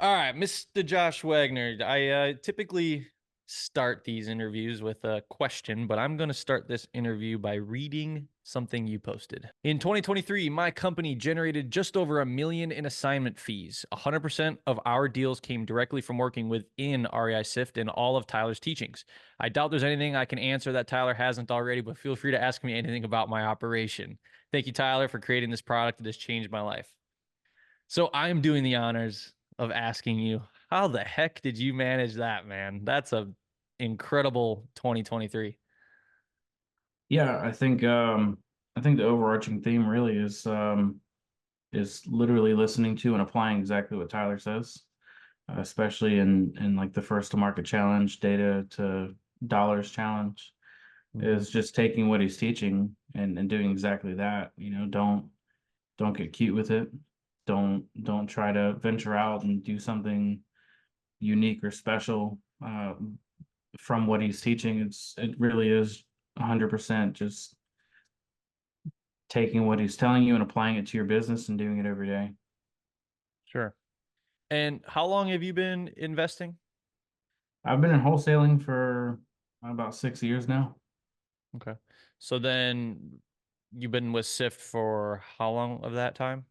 All right, Mr. Josh Wagner. I typically start these interviews with a question, but I'm going to start this interview by reading something you posted. In 2023, my company generated just over $1 million in assignment fees. 100% of our deals came directly from working within REISift and all of Tyler's teachings. I doubt there's anything I can answer that Tyler hasn't already, but feel free to ask me anything about my operation. Thank you, Tyler, for creating this product that has changed my life. So I'm doing the honors of asking you, how the heck did you manage that, man? That's a incredible 2023. Yeah, I think the overarching theme really is literally listening to and applying exactly what Tyler says, especially in like the first to market challenge, data to dollars challenge, Mm-hmm. is just taking what he's teaching and doing exactly that. Don't get cute with it. Don't try to venture out and do something unique or special from what he's teaching. It really is 100% just taking what he's telling you and applying it to your business and doing it every day. Sure. And how long have you been investing? I've been in wholesaling for about 6 years now. Okay. So then you've been with Sift for how long of that time?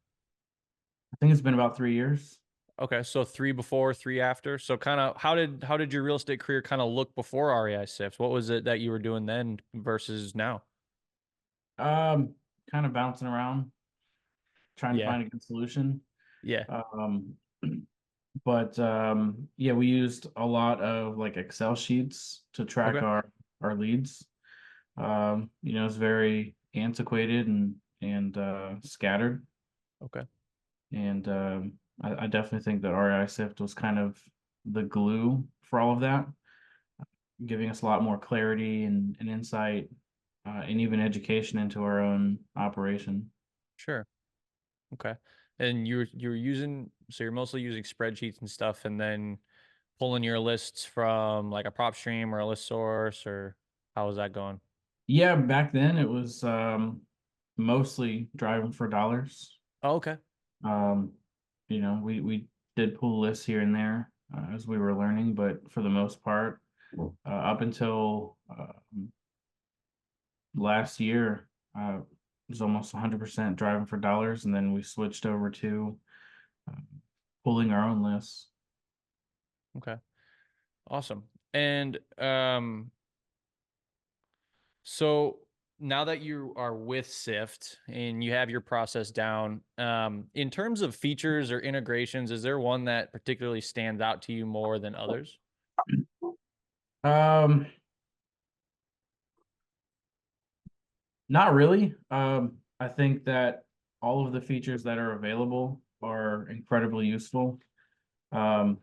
I think it's been about 3 years. Okay, so three before, three after. So kind of how did your real estate career kind of look before REI Sift? What was it that you were doing then versus now? Um, Kind of bouncing around, trying to Yeah. find a good solution. Yeah. Um, but yeah, we used a lot of like Excel sheets to track Okay. our leads. It's very antiquated and scattered. Okay. And I definitely think that REI Sift was kind of the glue for all of that, giving us a lot more clarity and insight and even education into our own operation. Sure. Okay. And you're using so you're mostly using spreadsheets and stuff and then pulling your lists from like a prop stream or a list source or how is that going? Yeah, back then it was mostly driving for dollars. Oh, okay. Um, we did pull lists here and there as we were learning, but for the most part, up until last year, it was almost 100% driving for dollars, and then we switched over to um, pulling our own lists. Okay. Awesome. And so now that you are with Sift and you have your process down, in terms of features or integrations, is there one that particularly stands out to you more than others? Um, Not really. I think that all of the features that are available are incredibly useful. Um,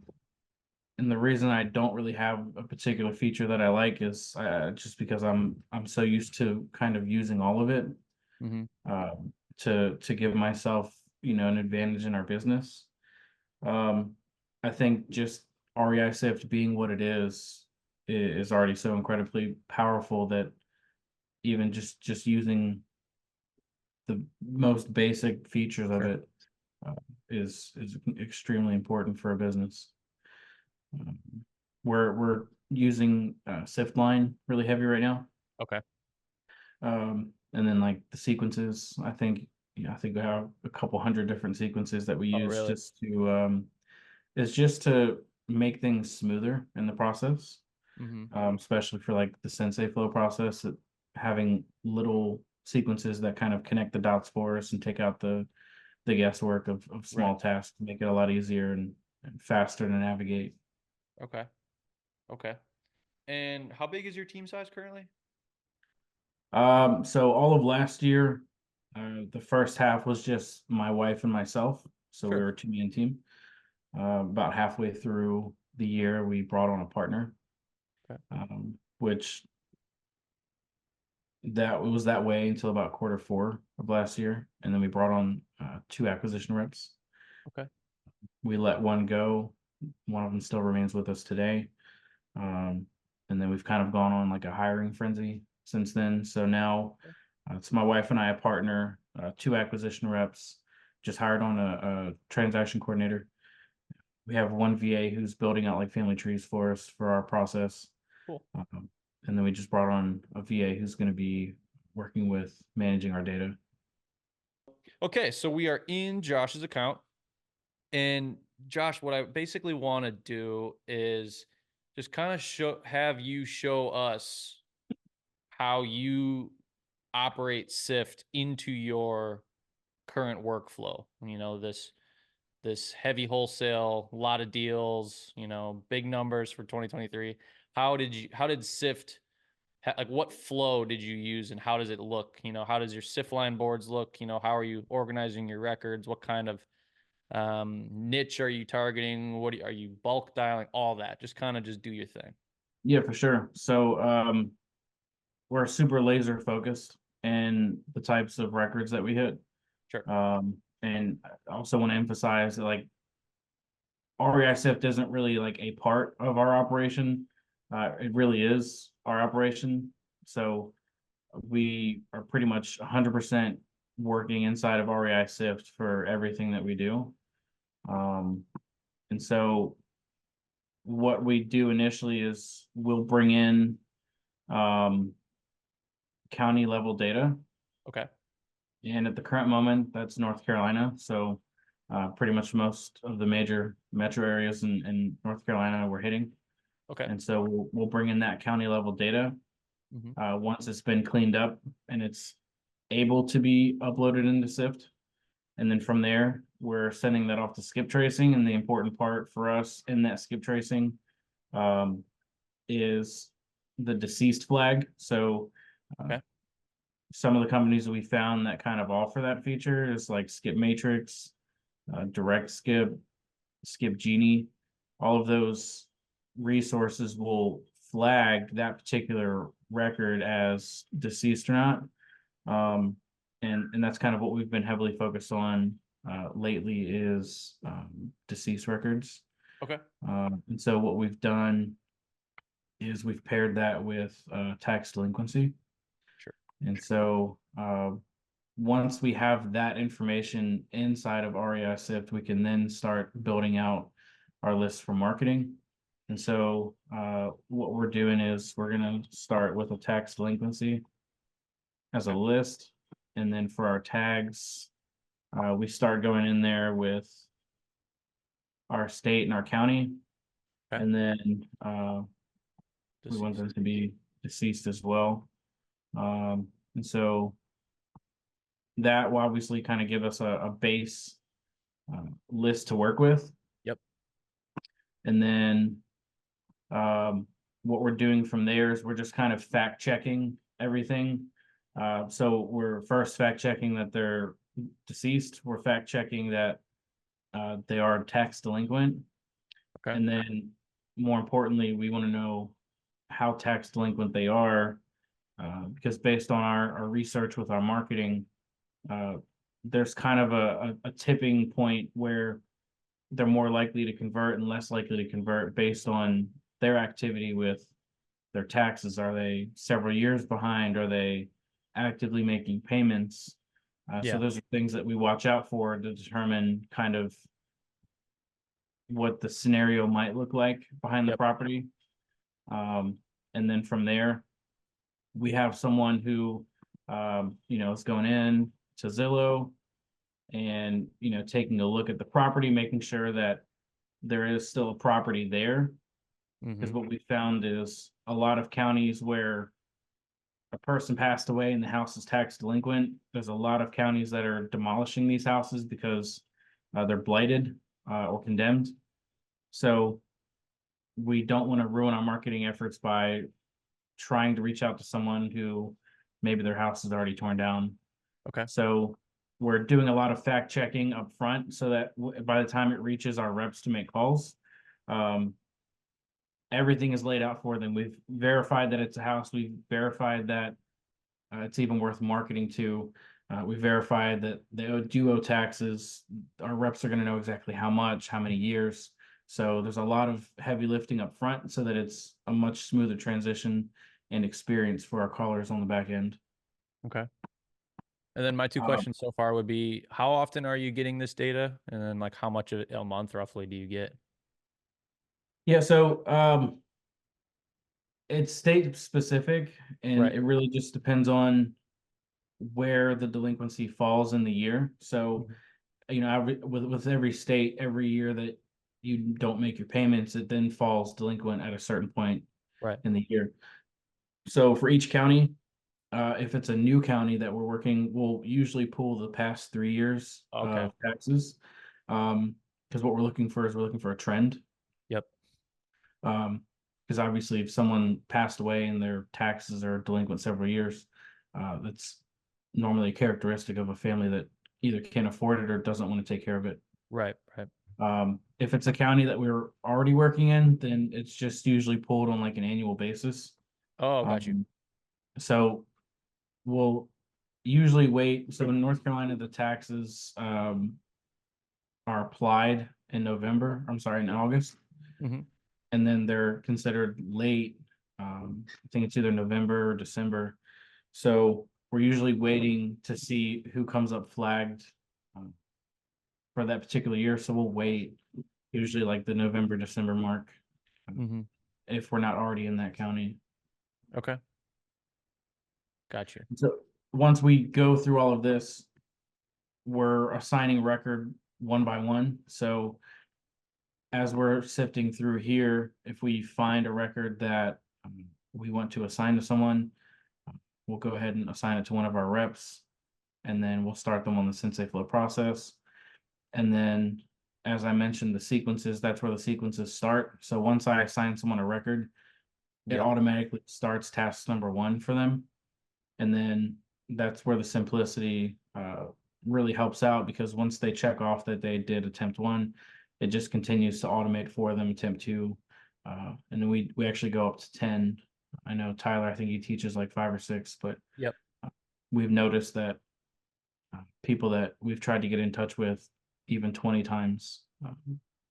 and the reason I don't really have a particular feature that I like is just because I'm so used to kind of using all of it Mm-hmm. to give myself, an advantage in our business. Um, I think just REI Sift being what it is already so incredibly powerful that even just using the most basic features of Sure. it uh, is extremely important for a business. Um, we're using Sift line really heavy right now, Okay. and then like the sequences. I think we have a couple hundred different sequences that we Oh, use really? just to it's just to make things smoother in the process, Mm-hmm. especially for like the Sensei flow process. Having little sequences that kind of connect the dots for us and take out the guesswork of Right. small tasks, make it a lot easier and faster to navigate. Okay. Okay. And how big is your team size currently? So all of last year, the first half was just my wife and myself. So we Sure. were a two-man team. About halfway through the year, we brought on a partner, Okay. which that was that way until about quarter four of last year, and then we brought on two acquisition reps. Okay. We let one go. One of them still remains with us today. Um, and then we've kind of gone on like a hiring frenzy since then. So now it's my wife and I, a partner, two acquisition reps, just hired on a transaction coordinator. We have one VA who's building out like family trees for us for our process. Cool. And then we just brought on a VA who's going to be working with managing our data. Okay, so we are in Josh's account. And Josh, what I basically want to do is just kind of have you show us how you operate Sift into your current workflow. You know, this heavy wholesale, a lot of deals, you know, big numbers for 2023. How did Sift like what flow did you use and how does it look? You know, how does your Sift line boards look? You know, how are you organizing your records? What kind of niche are you targeting? Are you bulk dialing? All that. Just kind of just do your thing. Yeah, for sure. So we're super laser focused in the types of records that we hit. Sure. And I also want to emphasize that like REISift isn't really like a part of our operation. It really is our operation. So we are pretty much 100% working inside of REISift for everything that we do. And so what we do initially is we'll bring in county level data. Okay. And at the current moment, that's North Carolina. So pretty much most of the major metro areas in North Carolina we're hitting. Okay. And so we'll bring in that county level data once it's been cleaned up and it's able to be uploaded into Sift. And then from there, we're sending that off to Skiptracing. And the important part for us in that Skiptracing is the deceased flag. So Okay. some of the companies that we found that kind of offer that feature is like Skip Matrix, Direct Skip, Skip Genie. All of those resources will flag that particular record as deceased or not. And that's kind of what we've been heavily focused on lately is deceased records. Okay. And so what we've done is we've paired that with tax delinquency. Sure. And so once we have that information inside of REISift, we can then start building out our list for marketing. And so what we're doing is we're going to start with a tax delinquency as a list. And then for our tags, we start going in there with our state and our county. Okay. And then we want them to be deceased as well. And so that will obviously kind of give us a base list to work with. Yep. And then what we're doing from there is we're just kind of fact checking everything. So we're first fact checking that they're deceased. We're fact checking that they are tax delinquent. Okay. And then more importantly, we want to know how tax delinquent they are because based on our research with our marketing, there's kind of a tipping point where they're more likely to convert and less likely to convert based on their activity with their taxes. Are they several years behind? Are they actively making payments? So those are things that we watch out for to determine kind of what the scenario might look like behind the property. And then from there, we have someone who, is going in to Zillow and, taking a look at the property, making sure that there is still a property there. Because what we found is a lot of counties where a person passed away and the house is tax delinquent, there's a lot of counties that are demolishing these houses because they're blighted or condemned. So we don't want to ruin our marketing efforts by trying to reach out to someone who maybe their house is already torn down. Okay. So we're doing a lot of fact checking up front so that by the time it reaches our reps to make calls, everything is laid out for them. We've verified that it's a house. We've verified that it's even worth marketing to. We verified that they do owe taxes. Our reps are going to know exactly how much, how many years. So there's a lot of heavy lifting up front so that it's a much smoother transition and experience for our callers on the back end. Okay. And then my two questions so far would be, how often are you getting this data? And then like how much of it a month roughly do you get? Yeah, so it's state specific, and Right. it really just depends on where the delinquency falls in the year. So, Mhm. with every state, every year that you don't make your payments, it then falls delinquent at a certain point Right. in the year. So for each county, if it's a new county that we're working, we'll usually pull the past 3 years Okay. of taxes. Because what we're looking for a trend. Yep. Because obviously, if someone passed away and their taxes are delinquent several years, that's normally a characteristic of a family that either can't afford it or doesn't want to take care of it. Right. Right. If it's a county that we're already working in, then it's just usually pulled on like an annual basis. Oh, got you. Um, so we'll usually wait. So in North Carolina, the taxes are applied in November. I'm sorry, in August, Hmm. and then they're considered late. I think it's either November or December. So we're usually waiting to see who comes up flagged um, for that particular year. So we'll wait usually like the November, December mark um, Hmm. if we're not already in that county. Okay. Got you. So once we go through all of this, we're assigning record one by one. So as we're sifting through here, if we find a record that we want to assign to someone, we'll go ahead and assign it to one of our reps, and then we'll start them on the Sensei Flow process. And then, as I mentioned, the sequences, that's where the sequences start. So once I assign someone a record, it Yep. automatically starts task number one for them. And then that's where the simplicity really helps out, because once they check off that they did attempt one, it just continues to automate for them attempt two. And then we actually go up to 10. I know Tyler, I think he teaches like 5 or 6, but Yep. we've noticed that people that we've tried to get in touch with even 20 times,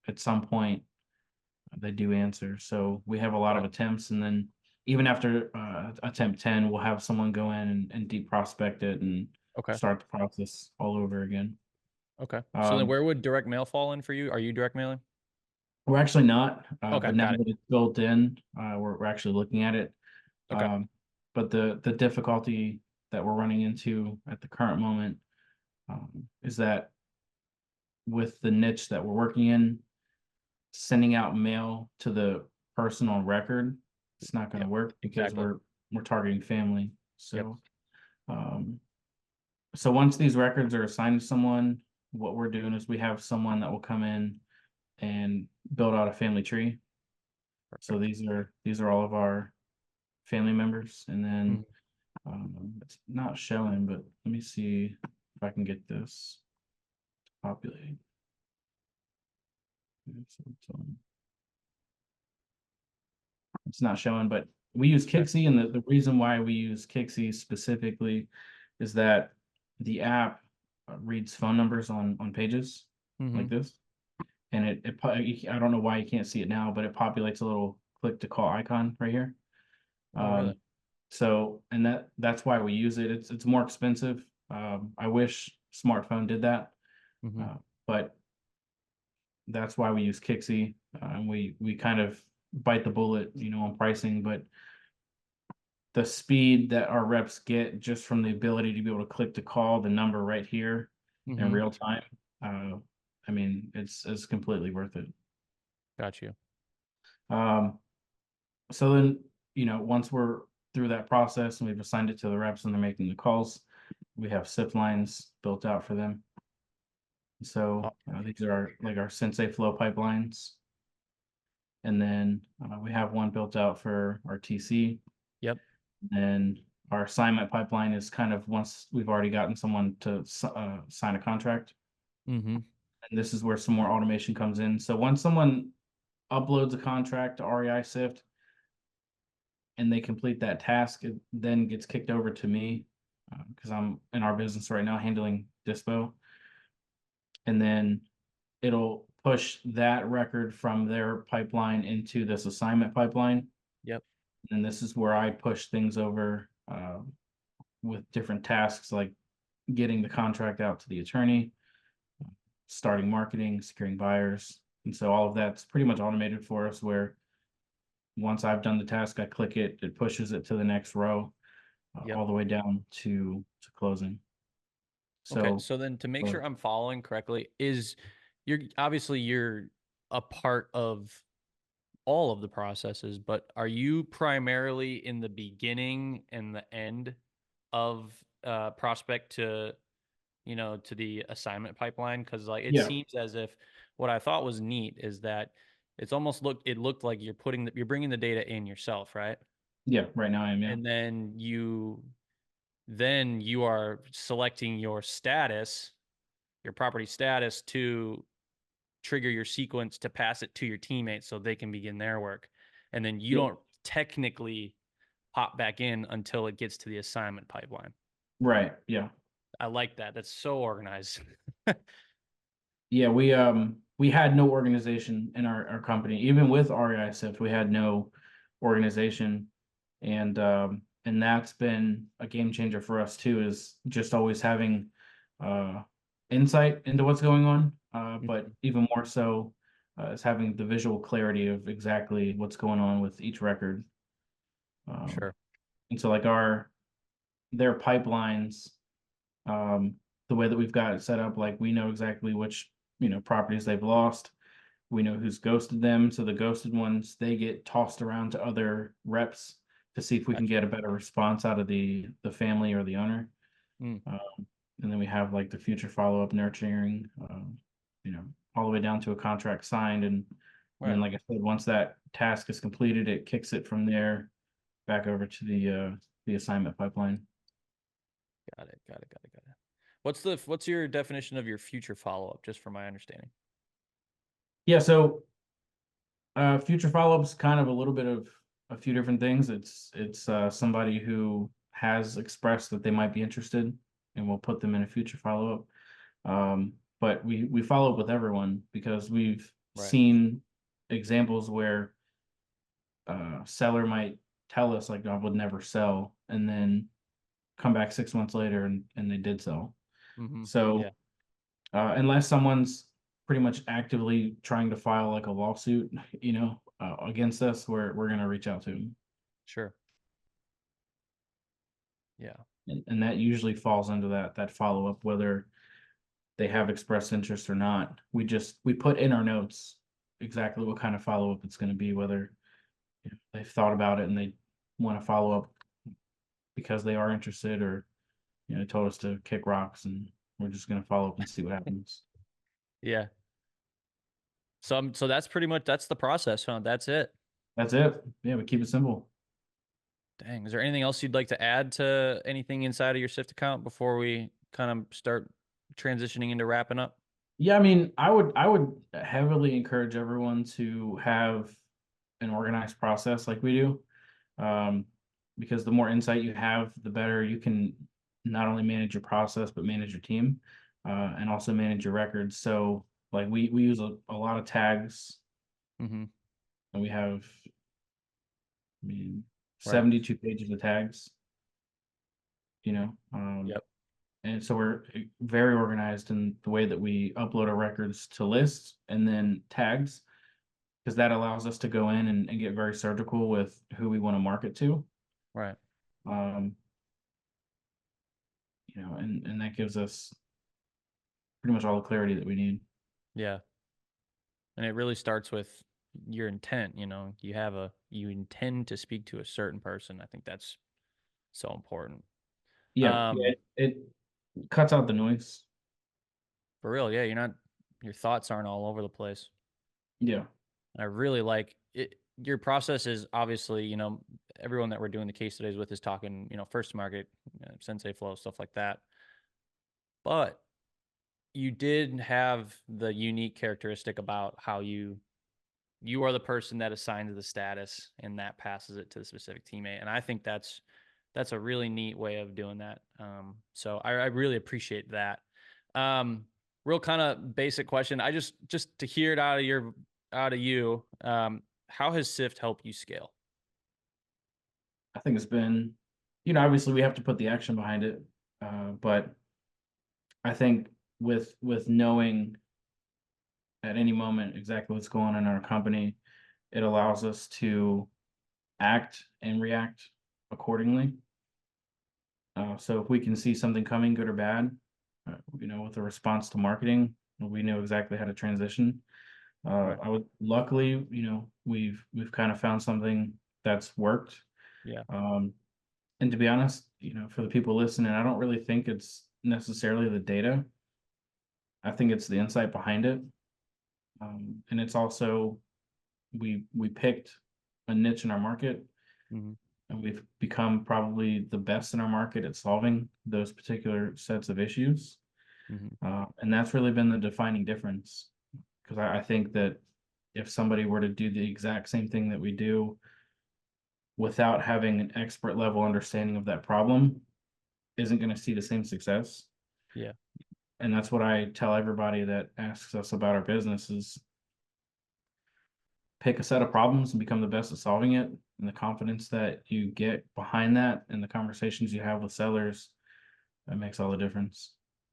at some point they do answer. So we have a lot of Right. attempts, and then even after attempt 10, we'll have someone go in and deep prospect it and Okay. start the process all over again. Okay. So then Um, where would direct mail fall in for you? Are you direct mailing? we're actually not, Okay. but now Got it. that it's built in, we're actually looking at it. Okay. Um, but the difficulty that we're running into at the current moment is that with the niche that we're working in, sending out mail to the personal record, it's not going to Yep. work because Exactly. we're targeting family. Yep. Um, so once these records are assigned to someone, what we're doing is we have someone that will come in and build out a family tree. So Perfect. these are all of our family members, and then Mhm. it's not showing, but let me see if I can get this populated. It's not showing, but we use Okay. Kixie, and the reason why we use Kixie specifically is that the app reads phone numbers on pages like Hmm. this, and I don't know why you can't see it now, but it populates a little click to call icon right here. Oh, really? Um, so and that's why we use it. It's more expensive. I wish smartphone did that, Hmm. but that's why we use Kixie. And we kind of bite the bullet, on pricing, but the speed that our reps get just from the ability to be able to click to call the number right here in Hmm. real time, uh, I mean, it's completely worth it. Got you. Um, so then, once we're through that process and we've assigned it to the reps and they're making the calls, we have SIP lines built out for them. Oh, So these are our Sensei flow pipelines. And then we have one built out for our TC. yep. And our assignment pipeline is kind of once we've already gotten someone to sign a contract. Hmm. And this is where some more automation comes in. So once someone uploads a contract to REISift and they complete that task, it then gets kicked over to me because I'm in our business right now handling Dispo. And then it'll push that record from their pipeline into this assignment pipeline. Yep. And this is where I push things over with different tasks like getting the contract out to the attorney, starting marketing, securing buyers. And so all of that's pretty much automated for us, where once I've done the task, I click it, it pushes it to the next row, Yep. all the way down to closing. Okay. So So then to make uh, sure I'm following correctly, is you're a part of all of the processes, but are you primarily in the beginning and the end of prospect to to the assignment pipeline? Because like it yeah, seems as if what I thought was neat is that it looked like you're bringing the data in yourself, right? yeah, right now I am, yeah. And then you are selecting your status, your property status, to trigger your sequence to pass it to your teammates so they can begin their work. And then you Yep. don't technically pop back in until it gets to the assignment pipeline. Right, yeah. I like that. That's so organized. Yeah, we had no organization in our company. Even with REISift, we had no organization. And that's been a game changer for us too, is just always having uh insight into what's going on. But Mhm. even more so is having the visual clarity of exactly what's going on with each record. Um, Sure. and so like their pipelines, um, the way that we've got it set up, like we know exactly which, properties they've lost. We know who's ghosted them. So the ghosted ones, they get tossed around to other reps to see if we can Gotcha. get a better response out of the family or the owner. Mm, And then we have like the future follow-up nurturing, you know, all the way down to a contract signed. And then, right. like I said, once that task is completed, it kicks it from there back over to the assignment pipeline. Got it. Got it. Got it. Got it. What's your definition of your future follow-up, just for my understanding? Yeah, so future follow-ups, kind of a little bit of a few different things. It's somebody who has expressed that they might be interested, and we'll put them in a future follow-up. But we follow up with everyone because we've Right. seen examples where seller might tell us like I would never sell, and then come back 6 months later and they did sell. Mm-hmm. So Yeah. unless someone's pretty much actively trying to file like a lawsuit, against us, we're gonna reach out to them, Sure. Yeah. and that usually falls under that follow up, whether they have expressed interest or not. We put in our notes exactly what kind of follow up it's going to be, whether they've thought about it and they want to follow up because they are interested, or told us to kick rocks, and we're just going to follow up and see what happens. Yeah. So that's pretty much that's the process, huh? That's it. That's it. Yeah, we keep it simple. Dang. Is there anything else you'd like to add to anything inside of your Sift account before we kind of start transitioning into wrapping up? Yeah, I mean, I would heavily encourage everyone to have an organized process like we do, um, because the more insight you have, the better you can not only manage your process but manage your team, and also manage your records. So, like we use a lot of tags, Mm-hmm. and we have, I mean, Right. 72 pages of tags. Yep. And so we're very organized in the way that we upload our records to lists and then tags, because that allows us to go in and get very surgical with who we want to market to. Right. Um, and that gives us pretty much all the clarity that we need. Yeah. And it really starts with your intent. You intend to speak to a certain person. I think that's so important. Yeah, yeah, Um, it cuts out the noise. for real, yeah, your thoughts aren't all over the place. Yeah, I really like it. Your process is obviously, everyone that we're doing the case studies with is talking, first to market, sensei flow, stuff like that. But you did have the unique characteristic about how you are the person that assigns the status and that passes it to the specific teammate. And I think that's a really neat way of doing that. So I really appreciate that. Real kind of basic question. I just to hear it out of you. How has Sift helped you scale? I think it's been, obviously we have to put the action behind it, but I think with knowing at any moment exactly what's going on in our company. It allows us to act and react accordingly. So if we can see something coming, good or bad, with a response to marketing, we know exactly how to transition. Right. I would luckily, we've kind of found something that's worked. Yeah. Um, and to be honest, for the people listening, I don't really think it's necessarily the data. I think it's the insight behind it. And it's also we picked a niche in our market, Hmm. and we've become probably the best in our market at solving those particular sets of issues. Hmm. And that's really been the defining difference. Because I think that if somebody were to do the exact same thing that we do without having an expert level understanding of that problem, isn't going to see the same success. Yeah. And that's what I tell everybody that asks us about our business is pick a set of problems and become the best at solving it. And the confidence that you get behind that and the conversations you have with sellers, that makes all the difference.